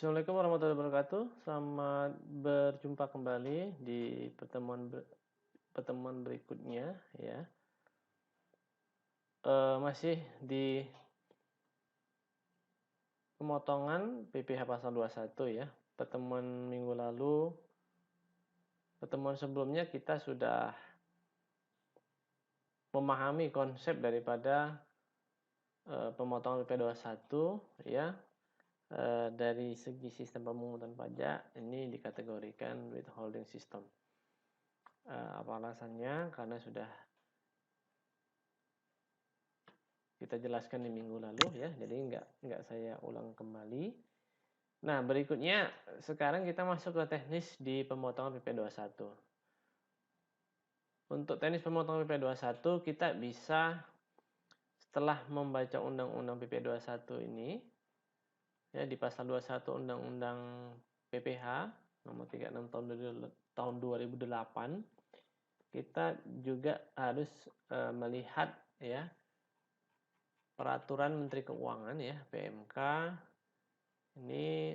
Assalamualaikum warahmatullahi wabarakatuh. Selamat berjumpa kembali di pertemuan berikutnya ya. Masih di pemotongan PPh pasal 21 ya. Pertemuan sebelumnya kita sudah memahami konsep daripada pemotongan PP 21 ya. Dari segi sistem pemungutan pajak ini dikategorikan withholding system. Apa alasannya? Karena sudah kita jelaskan di minggu lalu ya, jadi nggak saya ulang kembali. Nah, berikutnya sekarang kita masuk ke teknis di pemotongan PP 21. Untuk teknis pemotongan PP 21 kita bisa setelah membaca undang-undang PP 21 ini ya, di pasal 21 undang-undang PPh nomor 36 tahun 2008, kita juga harus melihat ya peraturan Menteri Keuangan ya, PMK. Ini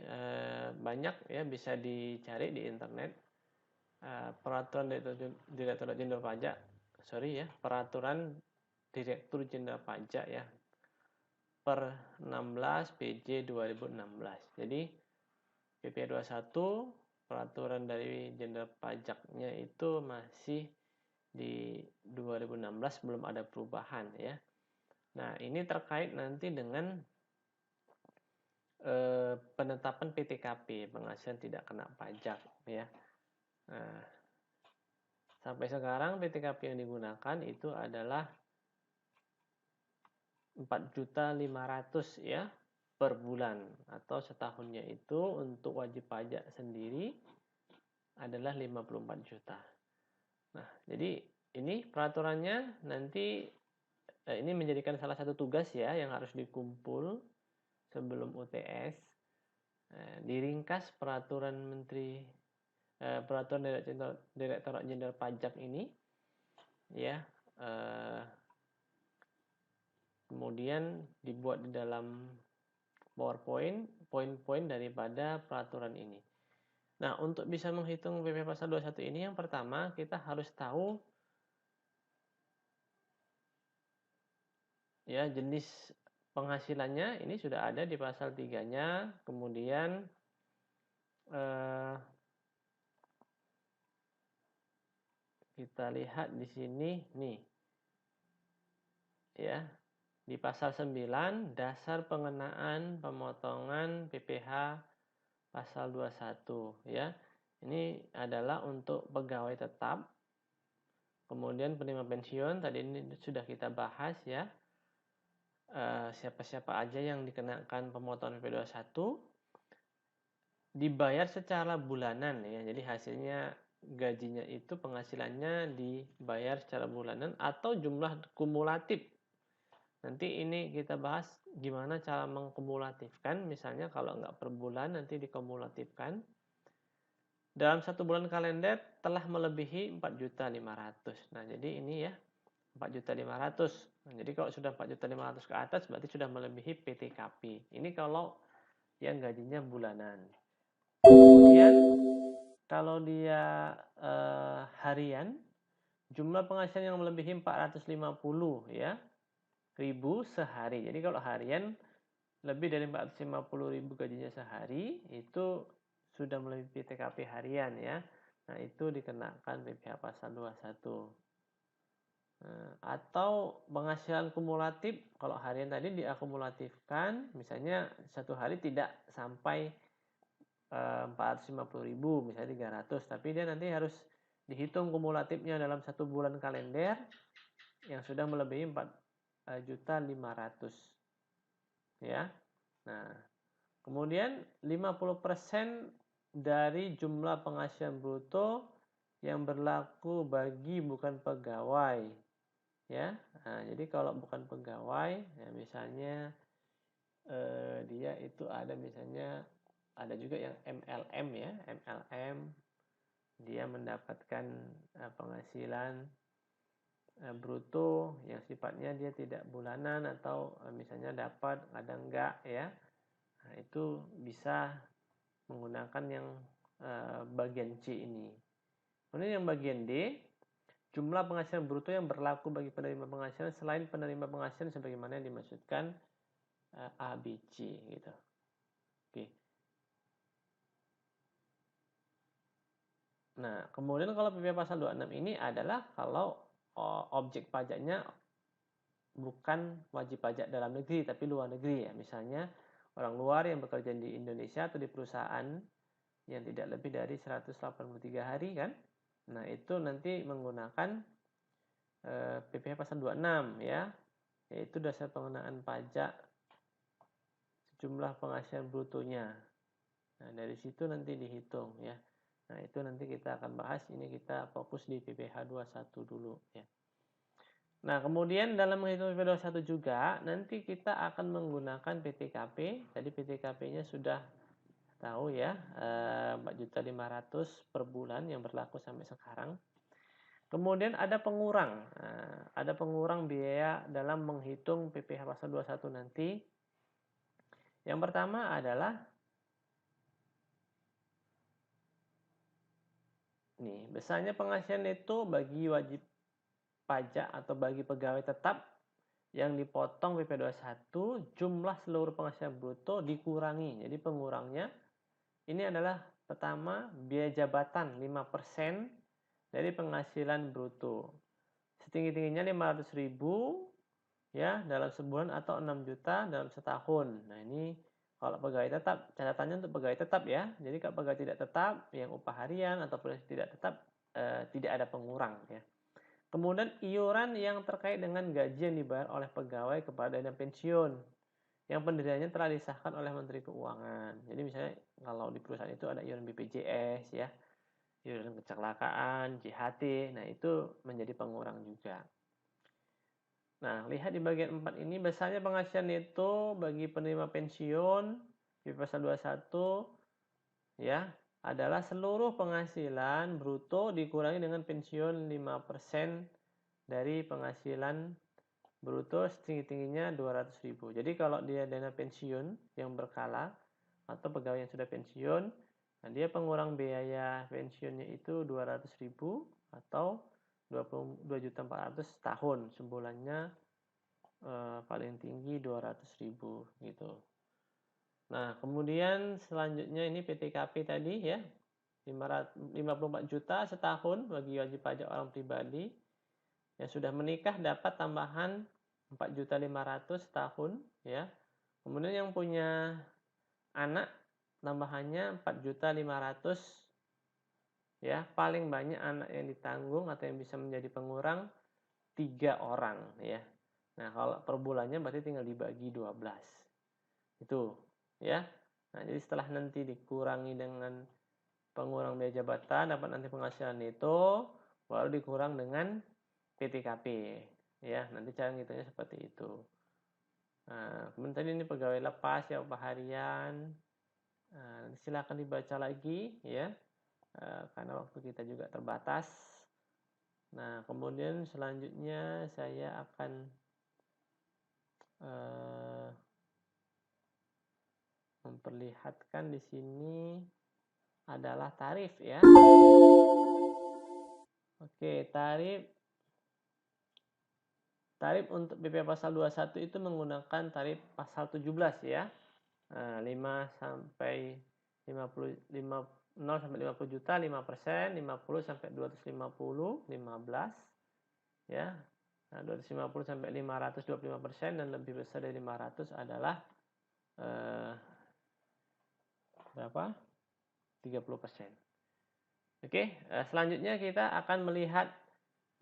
banyak ya, bisa dicari di internet. Peraturan Peraturan Direktur Jenderal Pajak ya per 16 PJ 2016. Jadi PP 21 peraturan dari Jenderal Pajaknya itu masih di 2016, belum ada perubahan ya. Nah, ini terkait nanti dengan penetapan PTKP, penghasilan tidak kena pajak ya. Nah, sampai sekarang PTKP yang digunakan itu adalah 4.500.000 ya per bulan, atau setahunnya itu untuk wajib pajak sendiri adalah 54 juta. Nah, jadi ini peraturannya nanti ini menjadikan salah satu tugas ya yang harus dikumpul sebelum UTS. Diringkas peraturan Direktorat Jenderal Pajak ini ya, kemudian dibuat di dalam PowerPoint poin-poin daripada peraturan ini. Nah, untuk bisa menghitung PP pasal 21 ini, yang pertama kita harus tahu ya jenis penghasilannya. Ini sudah ada di pasal 3-nya. Kemudian kita lihat di sini nih ya, di pasal 9 dasar pengenaan pemotongan PPh pasal 21 ya. Ini adalah untuk pegawai tetap. Kemudian penerima pensiun tadi ini sudah kita bahas ya. Siapa-siapa aja yang dikenakan pemotongan PP 21, dibayar secara bulanan ya. Jadi hasilnya gajinya itu, penghasilannya dibayar secara bulanan atau jumlah kumulatif. Nanti ini kita bahas gimana cara mengkumulatifkan. Misalnya kalau nggak per bulan, nanti dikumulatifkan. Dalam 1 bulan kalender telah melebihi 4.500.000. Nah, jadi ini ya 4.500.000. Nah, jadi kalau sudah 4.500.000 ke atas berarti sudah melebihi PTKP. Ini kalau yang gajinya bulanan. Kemudian kalau dia harian, jumlah penghasilan yang melebihi 450 ya ribu sehari. Jadi kalau harian lebih dari 450.000 gajinya sehari, itu sudah melebihi PTKP harian ya. Nah, itu dikenakan PPh pasal 21. Atau penghasilan kumulatif, kalau harian tadi diakumulatifkan, misalnya satu hari tidak sampai 450.000, misalnya 300, tapi dia nanti harus dihitung kumulatifnya dalam 1 bulan kalender yang sudah melebihi 4.500.000 ya. Nah, kemudian 50% dari jumlah penghasilan bruto yang berlaku bagi bukan pegawai ya. Nah, jadi kalau bukan pegawai ya, misalnya dia itu ada, misalnya ada juga yang MLM ya. MLM dia mendapatkan penghasilan bruto yang sifatnya dia tidak bulanan, atau misalnya dapat kadang enggak ya. Nah, itu bisa menggunakan yang bagian C ini. Kemudian yang bagian D, jumlah penghasilan bruto yang berlaku bagi penerima penghasilan selain penerima penghasilan sebagaimana yang dimaksudkan A, B, C gitu. Oke. Nah, kemudian kalau PPh pasal 26 ini adalah kalau objek pajaknya bukan wajib pajak dalam negeri tapi luar negeri ya. Misalnya orang luar yang bekerja di Indonesia atau di perusahaan yang tidak lebih dari 183 hari kan. Nah, itu nanti menggunakan PPh pasal 26 ya, yaitu dasar pengenaan pajak sejumlah penghasilan brutonya. Nah, dari situ nanti dihitung ya. Nah, itu nanti kita akan bahas, ini kita fokus di PPh 21 dulu ya. Nah, kemudian dalam menghitung PPh 21 juga nanti kita akan menggunakan PTKP. Tadi PTKP-nya sudah tahu ya, 4.500.000 per bulan yang berlaku sampai sekarang. Kemudian ada pengurang. Nah, ada pengurang biaya dalam menghitung PPh pasal 21 nanti. Yang pertama adalah nih, besarnya penghasilan neto bagi wajib pajak atau bagi pegawai tetap yang dipotong PPh 21 jumlah seluruh penghasilan bruto dikurangi. Jadi pengurangnya ini adalah pertama biaya jabatan 5% dari penghasilan bruto. Setinggi-tingginya 500.000 ya dalam sebulan atau 6 juta dalam setahun. Nah, ini kalau pegawai tetap, catatannya untuk pegawai tetap ya. Jadi kalau pegawai tidak tetap yang upah harian ataupun tidak tetap tidak ada pengurang ya. Kemudian iuran yang terkait dengan gaji yang dibayar oleh pegawai kepada dana pensiun yang pendiriannya telah disahkan oleh Menteri Keuangan. Jadi misalnya kalau di perusahaan itu ada iuran BPJS ya, iuran kecelakaan, JHT, nah itu menjadi pengurang juga. Nah, lihat di bagian 4 ini besarnya penghasilan neto bagi penerima pensiun di pasal 21 ya adalah seluruh penghasilan bruto dikurangi dengan pensiun 5% dari penghasilan bruto setinggi-tingginya 200.000. Jadi kalau dia dana pensiun yang berkala atau pegawai yang sudah pensiun, nah dia pengurang biaya pensiunnya itu 200.000 atau 22.400.000 setahun, sebulannya paling tinggi 200.000 gitu. Nah, kemudian selanjutnya ini PTKP tadi ya, 54 juta setahun bagi wajib pajak orang pribadi yang sudah menikah dapat tambahan 4.500.000 setahun ya. Kemudian yang punya anak tambahannya 4.500.000 ya, paling banyak anak yang ditanggung atau yang bisa menjadi pengurang 3 orang ya. Nah, kalau per bulannya berarti tinggal dibagi 12. Itu ya. Nah, jadi setelah nanti dikurangi dengan pengurang biaya jabatan dapat nanti penghasilan neto, baru dikurang dengan PTKP ya. Nanti cara ngitungnya seperti itu. Nah, kemudian tadi ini pegawai lepas ya, upah harian. Nah, silakan dibaca lagi ya. Karena waktu kita juga terbatas. Nah, kemudian selanjutnya saya akan memperlihatkan di sini adalah tarif ya. Oke, tarif untuk PPh pasal 21 itu menggunakan tarif pasal 17 ya. 5 sampai 50 0 sampai 50 juta 5%, 50 sampai 250 15 ya. Nah, 250 sampai 500 25% dan lebih besar dari 500 adalah berapa? 30%. Oke, selanjutnya kita akan melihat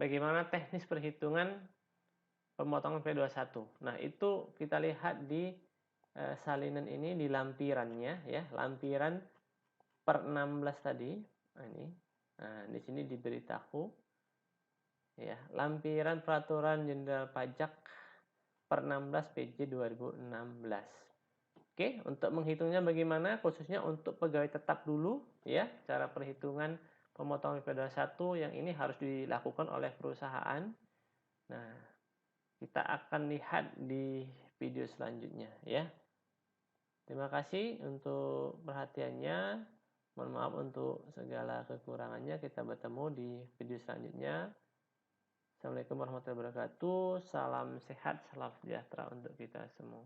bagaimana teknis perhitungan pemotongan P21. Nah, itu kita lihat di salinan ini di lampirannya ya, lampiran per 16 tadi. Nah, ini. Nah, di sini diberitahu ya, lampiran peraturan jenderal pajak per 16 PJ 2016. Oke, untuk menghitungnya bagaimana? Khususnya untuk pegawai tetap dulu ya, cara perhitungan pemotongan P21 yang ini harus dilakukan oleh perusahaan. Nah, kita akan lihat di video selanjutnya ya. Terima kasih untuk perhatiannya. Mohon maaf untuk segala kekurangannya. Kita bertemu di video selanjutnya. Assalamualaikum warahmatullahi wabarakatuh. Salam sehat, salam sejahtera untuk kita semua.